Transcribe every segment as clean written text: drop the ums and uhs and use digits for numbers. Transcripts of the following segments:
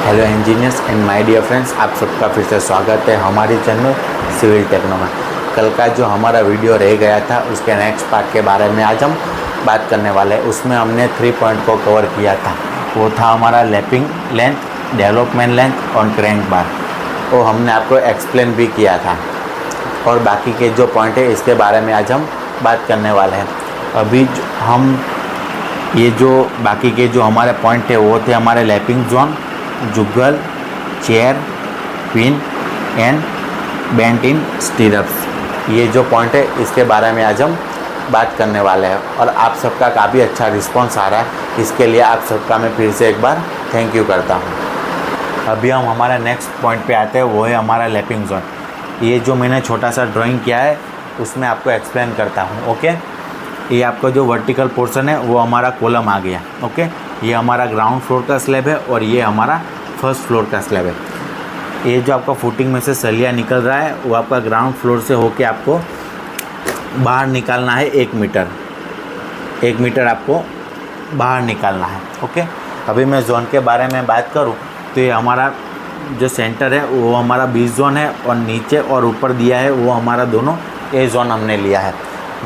Hello engineers and my dear friends, आप सबका फिर से स्वागत है हमारी चैनल सिविल टेक्नो में। कल का जो हमारा वीडियो रह गया था उसके नेक्स्ट पार्ट के बारे में आज हम बात करने वाले हैं। उसमें हमने 3 पॉइंट को कवर किया था। वो था हमारा लैपिंग लेंथ, डेवलपमेंट लेंथ और क्रैंक बार। वो हमने आपको एक्सप्लेन भी किया था और बाकी के जो पॉइंट है इसके बारे में आज हम बात करने वाले हैं। अभी हम ये जो बाकी के जो हमारे पॉइंट थे वो थे हमारे lapping zone, Jugal, chair, pin and bent in stirrups. ये जो पॉइंट है इसके बारे में आज हम बात करने वाले हैं और आप सबका काफ़ी अच्छा रिस्पांस आ रहा है। इसके लिए आप सबका मैं फिर से एक बार थैंक यू करता हूँ। अभी हम हमारे नेक्स्ट पॉइंट पे आते हैं, वो है हमारा लैपिंग जोन। ये जो मैंने छोटा सा ड्राइंग किया है उसमें आपको एक्सप्लेन करता हूँ। ओके, ये आपका जो वर्टिकल पोर्शन है वो हमारा कॉलम आ गया। ओके, ये हमारा ग्राउंड फ्लोर का स्लैब है और ये हमारा फर्स्ट फ्लोर का स्लैब है। ये जो आपका फुटिंग में से सलिया निकल रहा है वो आपका ग्राउंड फ्लोर से होके आपको बाहर निकालना है 1 मीटर। 1 मीटर आपको बाहर निकालना है। ओके, अभी मैं जोन के बारे में बात करूँ तो ये हमारा जो सेंटर है वो हमारा बी जोन है और नीचे और ऊपर दिया है वो हमारा दोनों ए जोन हमने लिया है।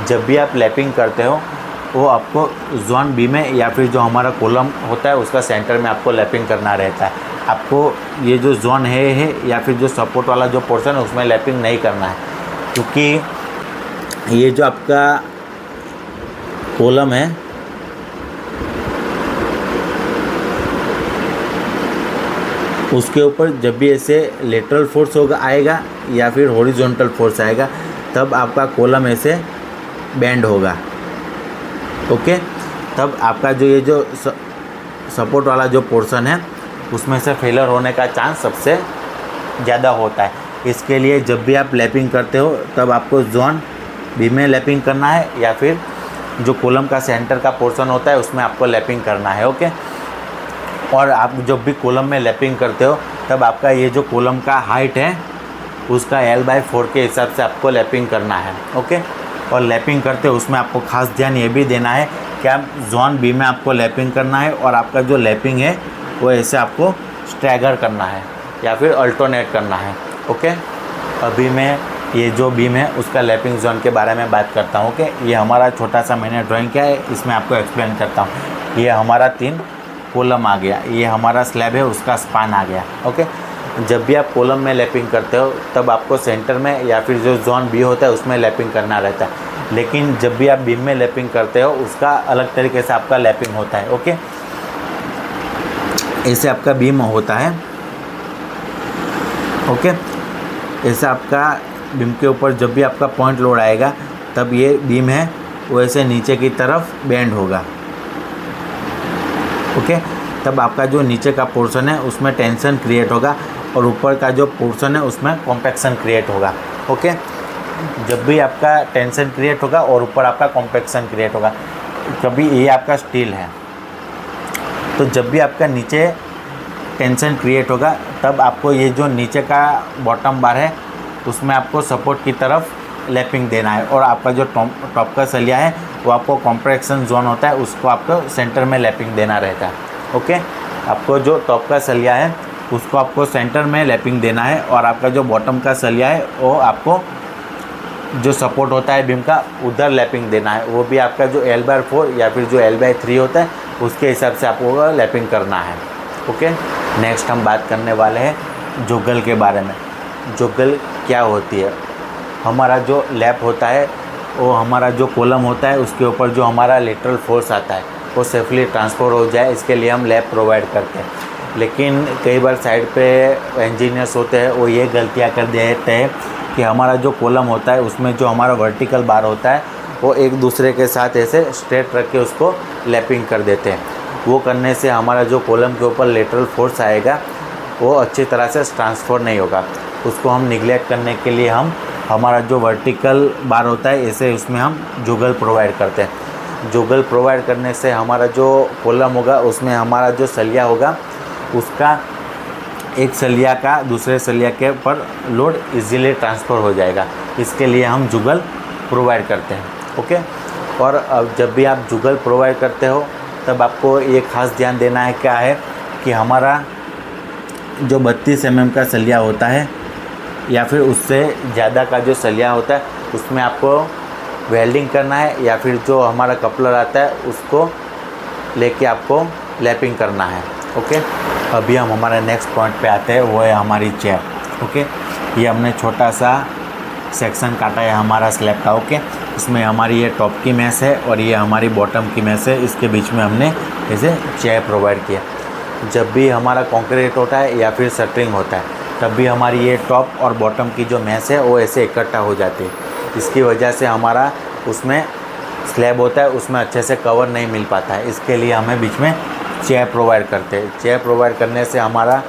जब भी आप लैपिंग करते हो वो आपको जोन बी में या फिर जो हमारा कॉलम होता है उसका सेंटर में आपको लैपिंग करना रहता है। आपको ये जो जोन है या फिर जो सपोर्ट वाला जो पोर्शन है उसमें लैपिंग नहीं करना है, क्योंकि ये जो आपका कॉलम है उसके ऊपर जब भी ऐसे लेटरल फोर्स होगा आएगा या फिर हॉरिजॉन्टल फोर्स आएगा तब आपका कॉलम ऐसे बेंड होगा। ओके, तब आपका जो ये जो सपोर्ट वाला जो पोर्शन है उसमें से फेलर होने का चांस सबसे ज़्यादा होता है। इसके लिए जब भी आप लैपिंग करते हो तब आपको जोन बी में लैपिंग करना है या फिर जो कॉलम का सेंटर का पोर्शन होता है उसमें आपको लैपिंग करना है। ओके, और आप जब भी कॉलम में लैपिंग करते हो तब आपका ये जो कॉलम का हाइट है उसका L/4 के हिसाब से आपको लैपिंग करना है। ओके, और लैपिंग करते हो उसमें आपको खास ध्यान ये भी देना है कि आप जोन बी में आपको लैपिंग करना है और आपका जो लैपिंग है वो ऐसे आपको स्ट्रैगर करना है या फिर अल्टरनेट करना है। ओके, अभी मैं ये जो बीम है उसका लैपिंग जोन के बारे में बात करता हूँ। ओके, ये हमारा छोटा सा मैंने ड्राइंग किया है, इसमें आपको एक्सप्लेन करता हूँ। ये हमारा 3 कॉलम आ गया, ये हमारा स्लैब है उसका स्पान आ गया। ओके, जब भी आप कॉलम में लैपिंग करते हो तब आपको सेंटर में या फिर जो जोन बी होता है उसमें लैपिंग करना रहता है, लेकिन जब भी आप बीम में लैपिंग करते हो उसका अलग तरीके से आपका लैपिंग होता है। ओके, ऐसे आपका बीम होता है। ओके, ऐसे आपका बीम के ऊपर जब भी आपका पॉइंट लोड आएगा तब ये बीम है वो ऐसे नीचे की तरफ बेंड होगा। ओके, तब आपका जो नीचे का पोर्शन है उसमें टेंशन क्रिएट होगा और ऊपर का जो पोर्शन है उसमें कॉम्पैक्शन क्रिएट होगा। ओके, जब भी आपका टेंशन क्रिएट होगा और ऊपर आपका कॉम्पैक्शन क्रिएट होगा, कभी ये आपका स्टील है तो जब भी आपका नीचे टेंशन क्रिएट होगा तब आपको ये जो नीचे का बॉटम बार है उसमें आपको सपोर्ट की तरफ लैपिंग देना है और आपका जो टॉप का सलिया है वो आपको कॉम्प्रेक्शन जोन होता है उसको आपको सेंटर में लैपिंग देना रहता है। ओके, आपको जो टॉप का सलिया है उसको आपको सेंटर में लैपिंग देना है और आपका जो बॉटम का सलिया है वो आपको जो सपोर्ट होता है बीम का उधर लैपिंग देना है। वो भी आपका जो L/4 या फिर जो L/3 होता है उसके हिसाब से आपको लैपिंग करना है। ओके, नेक्स्ट हम बात करने वाले हैं जोगल के बारे में। जोगल क्या होती है? हमारा जो लैप होता है वो हमारा जो कॉलम होता है उसके ऊपर जो हमारा लेटरल फोर्स आता है वो सेफली ट्रांसफ़र हो जाए, इसके लिए हम लैप प्रोवाइड करते हैं। लेकिन कई बार साइड पे इंजीनियर्स होते हैं वो ये गलतियाँ कर देते हैं कि हमारा जो कॉलम होता है उसमें जो हमारा वर्टिकल बार होता है वो एक दूसरे के साथ ऐसे स्ट्रेट रख के उसको लैपिंग कर देते हैं। वो करने से हमारा जो कॉलम के ऊपर लेटरल फोर्स आएगा वो अच्छी तरह से ट्रांसफ़र नहीं होगा। उसको हम निगलेक्ट करने के लिए हम हमारा जो वर्टिकल बार होता है ऐसे उसमें हम जोगल प्रोवाइड करते हैं। जोगल प्रोवाइड करने से हमारा जो कॉलम होगा उसमें हमारा जो सलिया होगा उसका एक सलिया का दूसरे सलिया के ऊपर लोड इजीली ट्रांसफ़र हो जाएगा। इसके लिए हम जुगल प्रोवाइड करते हैं। ओके, और अब जब भी आप जुगल प्रोवाइड करते हो तब आपको ये खास ध्यान देना है क्या है कि हमारा जो 32 mm का सलिया होता है या फिर उससे ज़्यादा का जो सलिया होता है उसमें आपको वेल्डिंग करना है, या फिर जो हमारा कपलर आता है उसको लेके आपको लैपिंग करना है। ओके, अभी हम हमारे नेक्स्ट पॉइंट पे आते हैं, वो है हमारी चेयर। ओके, ये हमने छोटा सा सेक्शन काटा है हमारा स्लैब का। ओके, इसमें हमारी ये टॉप की मैश है और ये हमारी बॉटम की मैश है, इसके बीच में हमने ऐसे चेयर प्रोवाइड किया। जब भी हमारा कंक्रीट होता है या फिर शटरिंग होता है तब भी हमारी ये टॉप और बॉटम की जो मैश है वो ऐसे इकट्ठा हो जाती है। इसकी वजह से हमारा उसमें स्लैब होता है उसमें अच्छे से कवर नहीं मिल पाता है। इसके लिए हमें बीच में चेयर प्रोवाइड करते हैं। चेयर प्रोवाइड करने से हमारा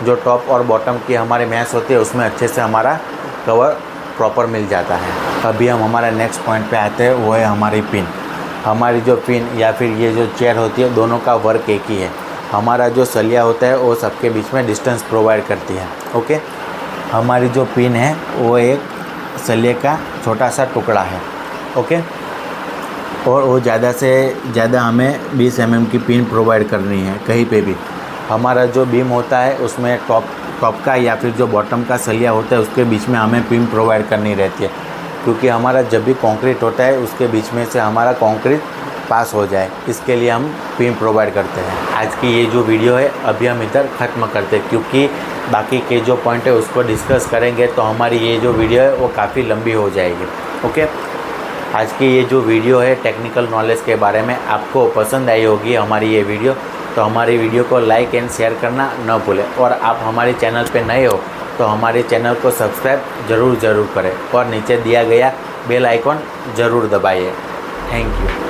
जो टॉप और बॉटम की हमारी मैश होती है उसमें अच्छे से हमारा कवर प्रॉपर मिल जाता है। अभी हम हमारे नेक्स्ट पॉइंट पे आते हैं, वो है हमारी पिन। हमारी जो पिन या फिर ये जो चेयर होती है दोनों का वर्क एक ही है। हमारा जो सलिया होता है वो सबके बीच में डिस्टेंस प्रोवाइड करती है। ओके, हमारी जो पिन है वो एक सलिए का छोटा सा टुकड़ा है। ओके, और वो ज़्यादा से ज़्यादा हमें 20 mm की पिन प्रोवाइड करनी है कहीं पे भी। हमारा जो बीम होता है उसमें टॉप का या फिर जो बॉटम का सलिया होता है उसके बीच में हमें पिन प्रोवाइड करनी रहती है, क्योंकि हमारा जब भी कंक्रीट होता है उसके बीच में से हमारा कंक्रीट पास हो जाए, इसके लिए हम पिन प्रोवाइड करते हैं। आज की ये जो वीडियो है अभी हम इधर ख़त्म करते हैं, क्योंकि बाकी के जो पॉइंट है उसको डिस्कस करेंगे तो हमारी ये जो वीडियो है वो काफ़ी लंबी हो जाएगी। ओके, आज की ये जो वीडियो है टेक्निकल नॉलेज के बारे में आपको पसंद आई होगी हमारी ये वीडियो, तो हमारी वीडियो को लाइक एंड शेयर करना न भूलें। और आप हमारे चैनल पे नए हो तो हमारे चैनल को सब्सक्राइब ज़रूर करें और नीचे दिया गया बेल आइकॉन ज़रूर दबाइए। Thank you.